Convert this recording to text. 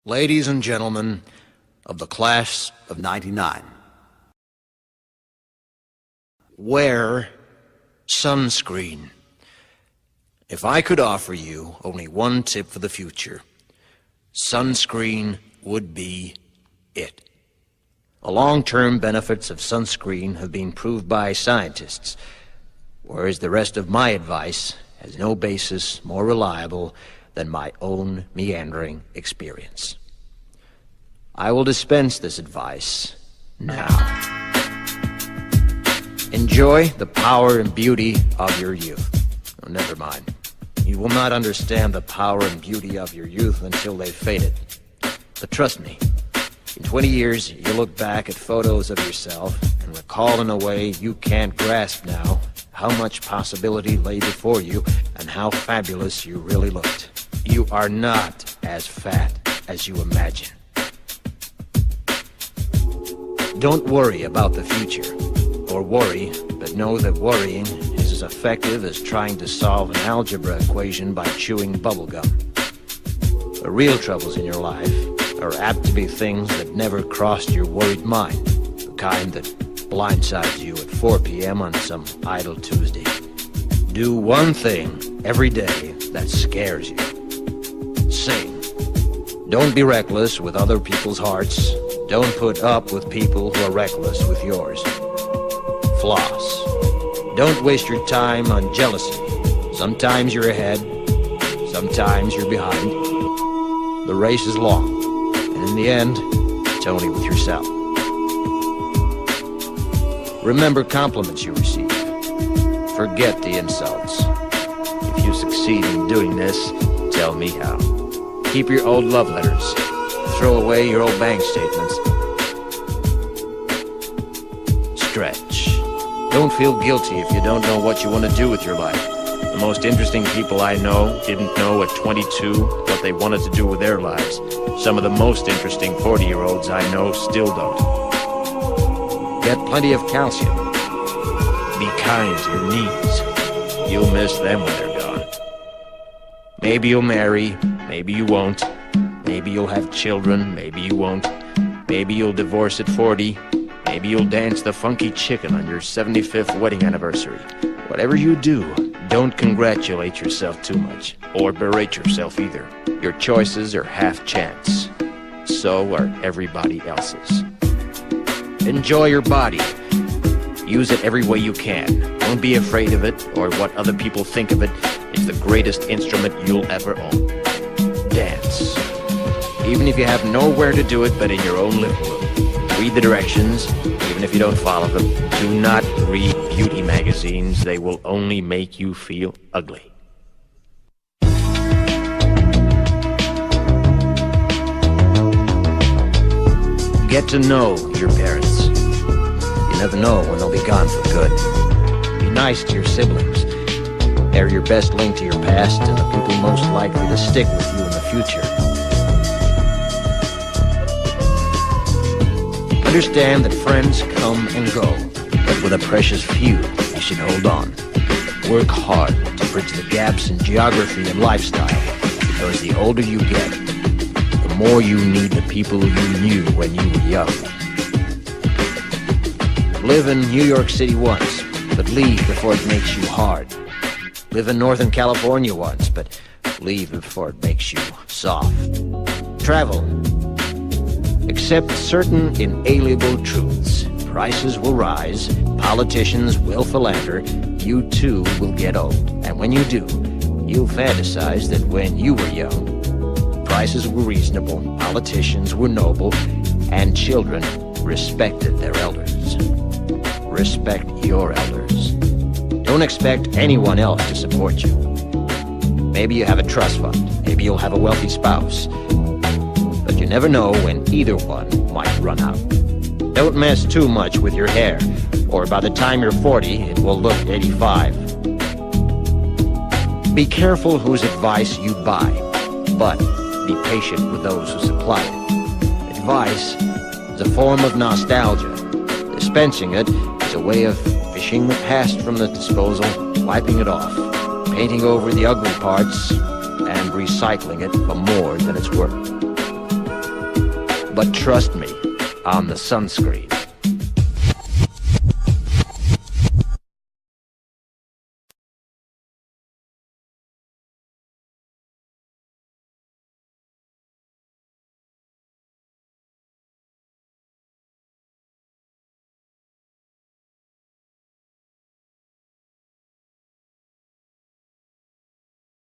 Ladies and gentlemen of the class of '99, wear sunscreen. If I could offer you only one tip for the future, sunscreen would be it. The long-term benefits of sunscreen have been proved by scientists, whereas the rest of my advice has no basis more reliable than my own meandering experience. I will dispense this advice now. Enjoy the power and beauty of your youth. Oh, never mind. You will not understand the power and beauty of your youth until they've faded. But trust me, in 20 years, you'll look back at photos of yourself and recall in a way you can't grasp now how much possibility lay before you and how fabulous you really looked. You are not as fat as you imagine. Don't worry about the future, or worry, but know that worrying is as effective as trying to solve an algebra equation by chewing bubblegum. The real troubles in your life are apt to be things that never crossed your worried mind, the kind that blindsides you at 4 p.m. on some idle Tuesday. Do one thing every day that scares you. Sing. Don't be reckless with other people's hearts. Don't put up with people who are reckless with yours. Floss. Don't waste your time on jealousy. Sometimes you're ahead, sometimes you're behind. The race is long, and in the end, it's only with yourself. Remember compliments you receive. Forget the insults. If you succeed in doing this, tell me how. Keep your old love letters. Throw away your old bank statements. Stretch. Don't feel guilty if you don't know what you want to do with your life. The most interesting people I know didn't know at 22 what they wanted to do with their lives. Some of the most interesting 40-year-olds I know still don't. Get plenty of calcium. Be kind to your knees. You'll miss them when they're gone. Maybe you'll marry, maybe you won't. Maybe you'll have children, maybe you won't. Maybe you'll divorce at 40. Maybe you'll dance the funky chicken on your 75th wedding anniversary. Whatever you do, don't congratulate yourself too much, or berate yourself either. Your choices are half chance. So are everybody else's. Enjoy your body. Use it every way you can. Don't be afraid of it, or what other people think of it is the greatest instrument you'll ever own. Dance. Even if you have nowhere to do it but in your own living room. Read the directions, even if you don't follow them. Do not read beauty magazines. They will only make you feel ugly. Get to know your parents. You never know when they'll be gone for good. Be nice to your siblings. They're your best link to your past and the people most likely to stick with you in the future. Understand that friends come and go, but with a precious few, you should hold on. Work hard to bridge the gaps in geography and lifestyle, because the older you get, the more you need the people you knew when you were young. Live in New York City once, but leave before it makes you hard. Live in Northern California once, but leave before it makes you soft. Travel. Accept certain inalienable truths. Prices will rise, politicians will philander, you too will get old. And when you do, you'll fantasize that when you were young, prices were reasonable, politicians were noble, and children respected their elders. Respect your elders. Don't expect anyone else to support you. Maybe you have a trust fund, maybe you'll have a wealthy spouse. But you never know when either one might run out. Don't mess too much with your hair, or by the time you're 40, it will look 85. Be careful whose advice you buy, but be patient with those who supply it. Advice is a form of nostalgia. Dispensing it is a way of fishing the past from the disposal, wiping it off, painting over the ugly parts, and recycling it for more than it's worth. But trust me on the sunscreen.